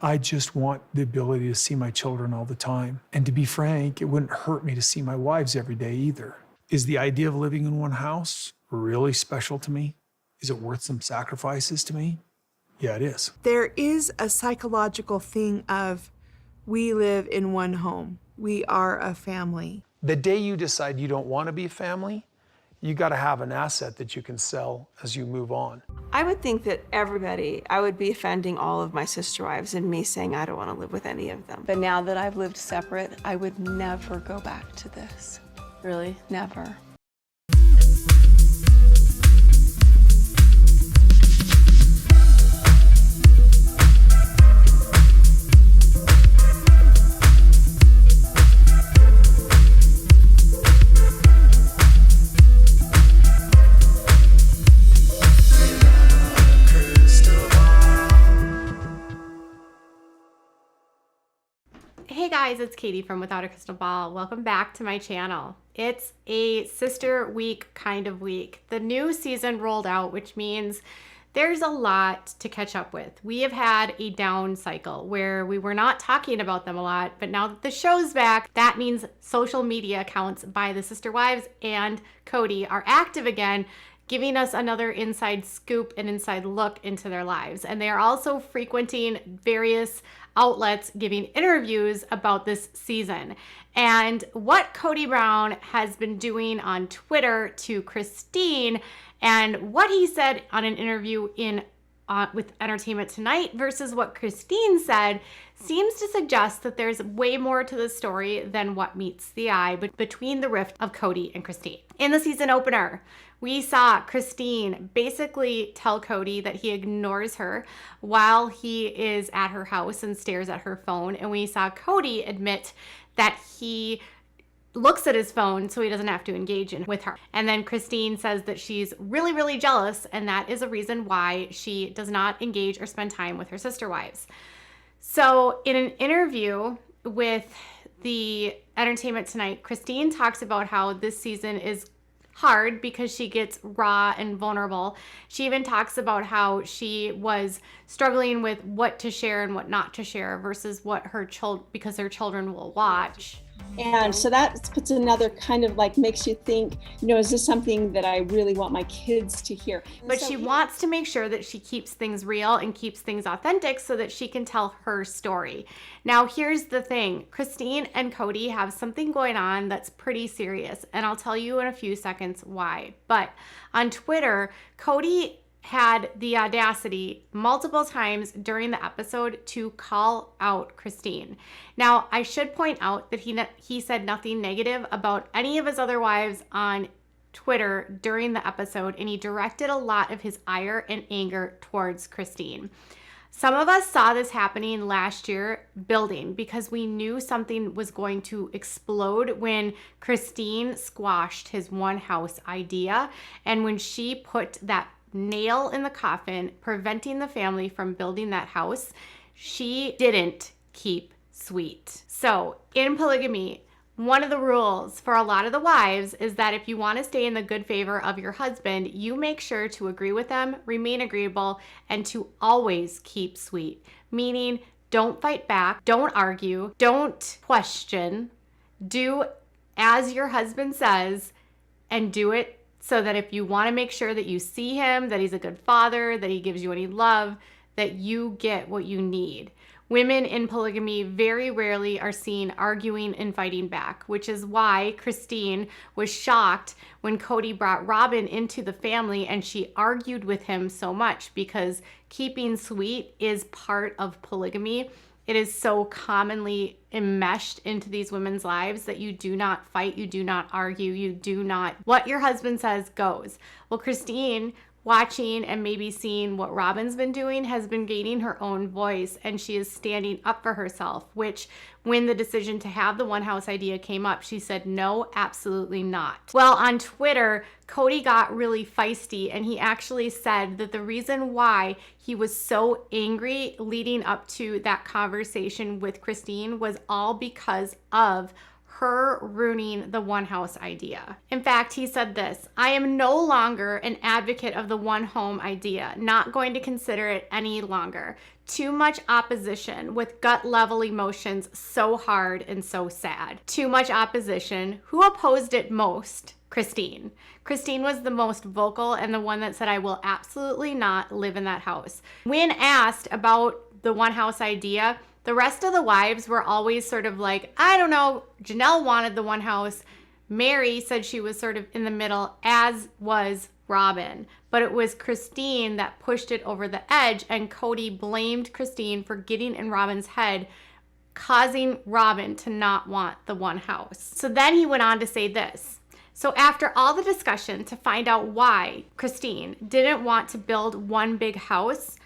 I just want the ability to see my children all the time. And to be frank, it wouldn't hurt me to see my wives every day either. Is the idea of living in one house really special to me? Is it worth some sacrifices to me? Yeah, it is. There is a psychological thing of we live in one home. We are a family. The day you decide you don't want to be a family, you got to have an asset that you can sell as you move on. I would think that I would be offending all of my sister wives and me saying I don't want to live with any of them. But now that I've lived separate, I would never go back to this. Really? Never. Hey guys, it's Katie from Without a Crystal Ball. Welcome back to my channel. It's a sister week kind of week. The new season rolled out, which means there's a lot to catch up with. We have had a down cycle where we were not talking about them a lot, but now that the show's back, that means social media accounts by the sister wives and Kody are active again, giving us another inside scoop and inside look into their lives. And they are also frequenting various outlets giving interviews about this season. And what Kody Brown has been doing on Twitter to Christine and what he said on an interview with Entertainment Tonight versus what Christine said seems to suggest that there's way more to the story than what meets the eye between the rift of Kody and Christine. In the season opener, we saw Christine basically tell Kody that he ignores her while he is at her house and stares at her phone. And we saw Kody admit that he looks at his phone so he doesn't have to engage with her. And then Christine says that she's really, really jealous, and that is a reason why she does not engage or spend time with her sister wives. So in an interview with the Entertainment Tonight, Christine talks about how this season is hard because she gets raw and vulnerable. She even talks about how she was struggling with what to share and what not to share versus what her because her children will watch. And so that puts another kind of like makes you think, is this something that I really want my kids to hear? But she wants to make sure that she keeps things real and keeps things authentic so that she can tell her story. Now, here's the thing. Christine and Kody have something going on that's pretty serious, and I'll tell you in a few seconds why. But on Twitter, Kody had the audacity multiple times during the episode to call out Christine. Now, I should point out that he said nothing negative about any of his other wives on Twitter during the episode, and he directed a lot of his ire and anger towards Christine. Some of us saw this happening last year building because we knew something was going to explode when Christine squashed his one house idea and when she put that nail in the coffin, preventing the family from building that house. She didn't keep sweet. So in polygamy, one of the rules for a lot of the wives is that if you want to stay in the good favor of your husband, you make sure to agree with them, remain agreeable, and to always keep sweet. Meaning, don't fight back, don't argue, don't question, do as your husband says, and do it so that if you want to make sure that you see him, that he's a good father, that he gives you any love, that you get what you need. Women in polygamy very rarely are seen arguing and fighting back, which is why Christine was shocked when Kody brought Robin into the family and she argued with him so much because keeping sweet is part of polygamy. It is so commonly enmeshed into these women's lives that you do not fight, you do not argue, you do not, what your husband says goes. Well, Christine, watching and maybe seeing what Robin's been doing, has been gaining her own voice, and she is standing up for herself, which when the decision to have the one house idea came up, she said, no, absolutely not. Well, on Twitter, Kody got really feisty, and he actually said that the reason why he was so angry leading up to that conversation with Christine was all because of her ruining the one house idea. In fact, he said this, I am no longer an advocate of the one home idea, not going to consider it any longer. Too much opposition with gut level emotions so hard and so sad. Too much opposition. Who opposed it most? Christine. Christine was the most vocal and the one that said, I will absolutely not live in that house. When asked about the one house idea, the rest of the wives were always sort of like, I don't know. Janelle wanted the one house. Mary said she was sort of in the middle, as was Robin. But it was Christine that pushed it over the edge, and Kody blamed Christine for getting in Robin's head, causing Robin to not want the one house. So then he went on to say this. So after all the discussion to find out why Christine didn't want to build one big house,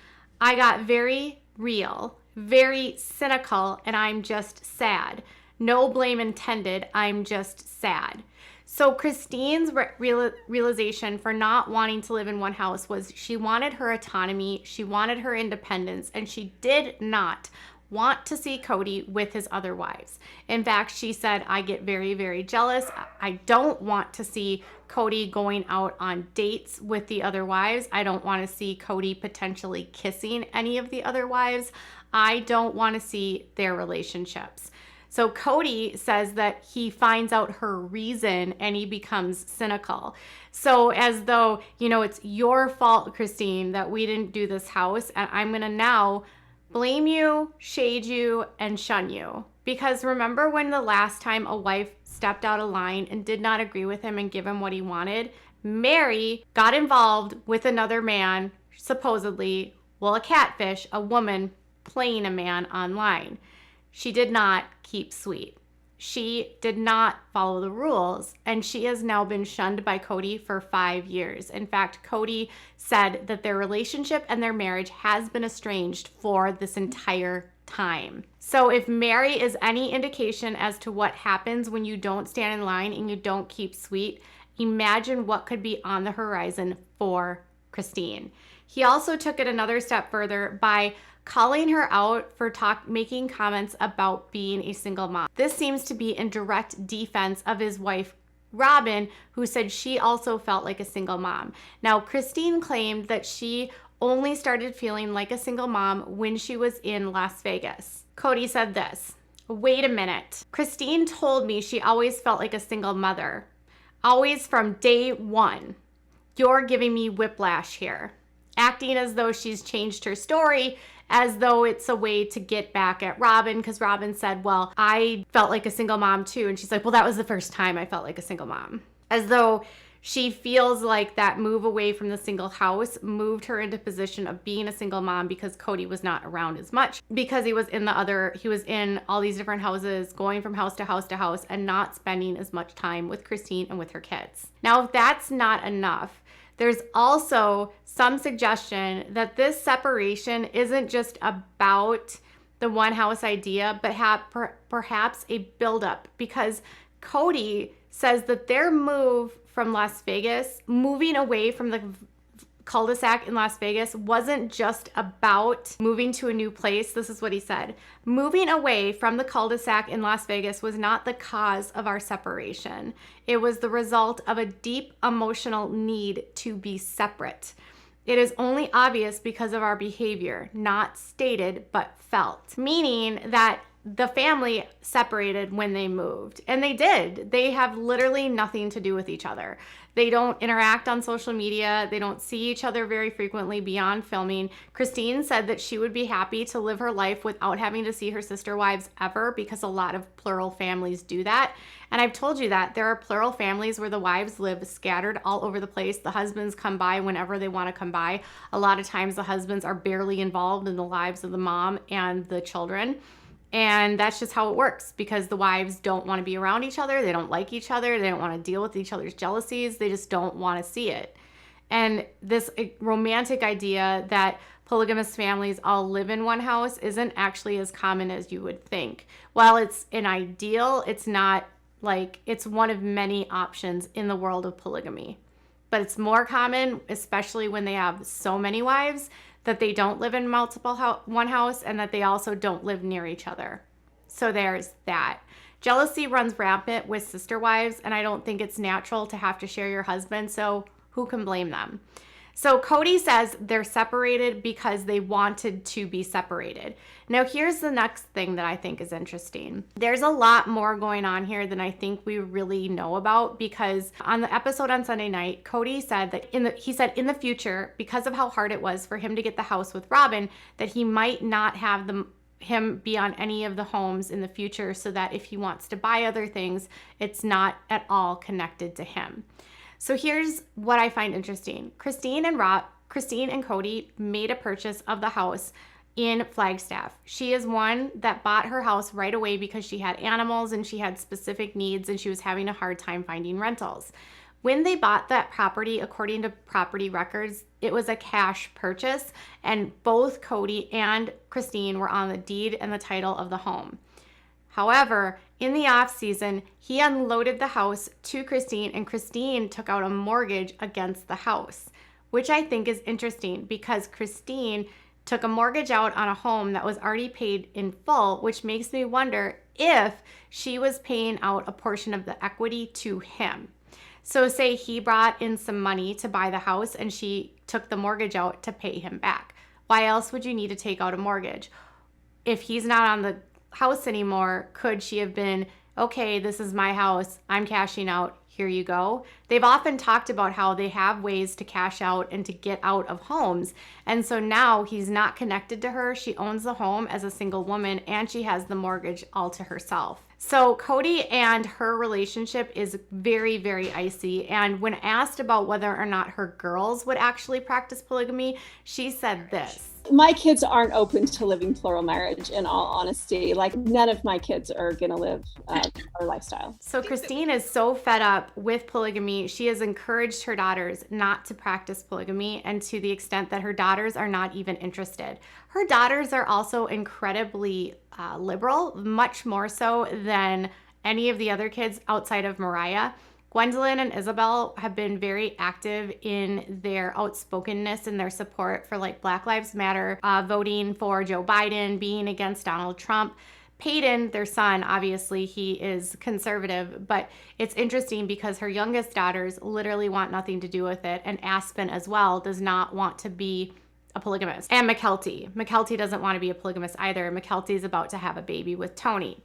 I got very real, very cynical, and I'm just sad. No blame intended, I'm just sad. So Christine's realization for not wanting to live in one house was she wanted her autonomy, she wanted her independence, and she did not want to see Kody with his other wives. In fact, she said, I get very, very jealous. I don't want to see Kody going out on dates with the other wives. I don't want to see Kody potentially kissing any of the other wives. I don't want to see their relationships. So Kody says that he finds out her reason and he becomes cynical. So as though, it's your fault, Christine, that we didn't do this house, and I'm going to now blame you, shade you, and shun you. Because remember when the last time a wife stepped out of line and did not agree with him and give him what he wanted? Mary got involved with another man, supposedly, a catfish, a woman playing a man online. She did not keep sweet. She did not follow the rules, and she has now been shunned by Kody for 5 years. In fact, Kody said that their relationship and their marriage has been estranged for this entire time. So if Mary is any indication as to what happens when you don't stand in line and you don't keep sweet, imagine what could be on the horizon for Christine. He also took it another step further by calling her out for making comments about being a single mom. This seems to be in direct defense of his wife, Robin, who said she also felt like a single mom. Now, Christine claimed that she only started feeling like a single mom when she was in Las Vegas. Kody said this, wait a minute. Christine told me she always felt like a single mother, always from day one. You're giving me whiplash here, acting as though she's changed her story, as though it's a way to get back at Robin, because Robin said, well, I felt like a single mom too. And she's like, well, that was the first time I felt like a single mom. As though she feels like that move away from the single house moved her into position of being a single mom because Kody was not around as much, because he was in all these different houses, going from house to house to house, and not spending as much time with Christine and with her kids. Now, if that's not enough, there's also some suggestion that this separation isn't just about the one house idea, but perhaps a buildup, because Kody says that their move from Las Vegas, moving away from the cul-de-sac in Las Vegas, wasn't just about moving to a new place. This is what he said. Moving away from the cul-de-sac in Las Vegas was not the cause of our separation. It was the result of a deep emotional need to be separate. It is only obvious because of our behavior, not stated, but felt. Meaning that the family separated when they moved, and they did. They have literally nothing to do with each other. They don't interact on social media. They don't see each other very frequently beyond filming. Christine said that she would be happy to live her life without having to see her sister wives ever, because a lot of plural families do that. And I've told you that there are plural families where the wives live scattered all over the place. The husbands come by whenever they want to come by. A lot of times the husbands are barely involved in the lives of the mom and the children. And that's just how it works, because the wives don't want to be around each other. They don't like each other. They don't want to deal with each other's jealousies. They just don't want to see it. And this romantic idea that polygamous families all live in one house isn't actually as common as you would think. While it's an ideal, it's not like it's one of many options in the world of polygamy. But it's more common, especially when they have so many wives, that they don't live in one house, and that they also don't live near each other. So there's that. Jealousy runs rampant with sister wives, and I don't think it's natural to have to share your husband, so who can blame them? So Kody says they're separated because they wanted to be separated. Now here's the next thing that I think is interesting. There's a lot more going on here than I think we really know about, because on the episode on Sunday night, Kody said that he said in the future, because of how hard it was for him to get the house with Robin, that he might not have him be on any of the homes in the future, so that if he wants to buy other things, it's not at all connected to him. So here's what I find interesting. Christine and Kody made a purchase of the house in Flagstaff. She is one that bought her house right away because she had animals and she had specific needs and she was having a hard time finding rentals. When they bought that property, according to property records, it was a cash purchase, and both Kody and Christine were on the deed and the title of the home. However, in the off season, he unloaded the house to Christine, and Christine took out a mortgage against the house, which I think is interesting because Christine took a mortgage out on a home that was already paid in full, which makes me wonder if she was paying out a portion of the equity to him. So say he brought in some money to buy the house and she took the mortgage out to pay him back. Why else would you need to take out a mortgage? If he's not on the house anymore, could she have been, okay, this is my house, I'm cashing out, here you go? They've often talked about how they have ways to cash out and to get out of homes. And so now he's not connected to her. She owns the home as a single woman and she has the mortgage all to herself. So Kody and her relationship is very, very icy. And when asked about whether or not her girls would actually practice polygamy, she said this. My kids aren't open to living plural marriage, in all honesty. Like, none of my kids are going to live our lifestyle. So Christine is so fed up with polygamy, she has encouraged her daughters not to practice polygamy, and to the extent that her daughters are not even interested. Her daughters are also incredibly liberal, much more so than any of the other kids outside of Mariah. Gwendolyn and Isabel have been very active in their outspokenness and their support for like Black Lives Matter, voting for Joe Biden, being against Donald Trump. Peyton, their son, obviously he is conservative, but it's interesting because her youngest daughters literally want nothing to do with it, and Aspen as well does not want to be a polygamist. And Mykelti doesn't want to be a polygamist either. Mykelti's about to have a baby with Tony.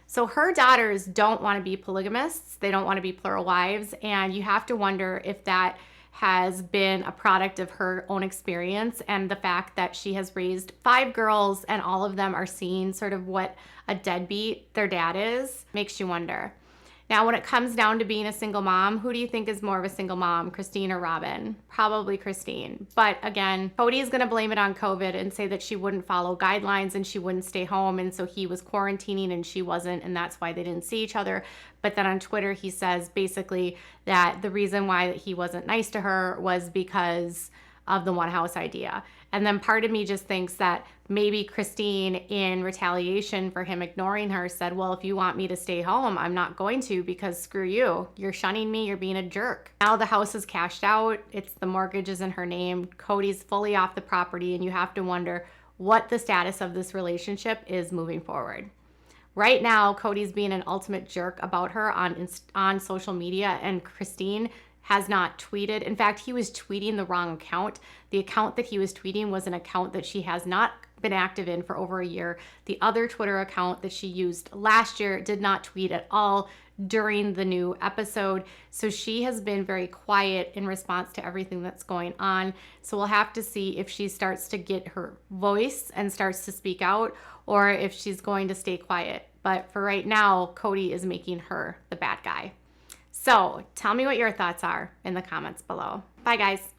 So her daughters don't want to be polygamists. They don't want to be plural wives. And you have to wonder if that has been a product of her own experience and the fact that she has raised 5 girls and all of them are seeing sort of what a deadbeat their dad is. Makes you wonder. Now, when it comes down to being a single mom, who do you think is more of a single mom, Christine or Robin? Probably Christine. But again, Kody is going to blame it on COVID and say that she wouldn't follow guidelines and she wouldn't stay home. And so he was quarantining and she wasn't, and that's why they didn't see each other. But then on Twitter, he says basically that the reason why he wasn't nice to her was because of the one house idea. And then part of me just thinks that maybe Christine, in retaliation for him ignoring her, said, well, if you want me to stay home, I'm not going to, because screw you. You're shunning me. You're being a jerk. Now the house is cashed out. The mortgage is in her name. Kody's fully off the property. And you have to wonder what the status of this relationship is moving forward. Right now, Kody's being an ultimate jerk about her on social media, and Christine has not tweeted. In fact, he was tweeting the wrong account. The account that he was tweeting was an account that she has not been active in for over a year. The other Twitter account that she used last year did not tweet at all during the new episode. So she has been very quiet in response to everything that's going on. So we'll have to see if she starts to get her voice and starts to speak out, or if she's going to stay quiet. But for right now, Kody is making her the bad guy. So tell me what your thoughts are in the comments below. Bye, guys.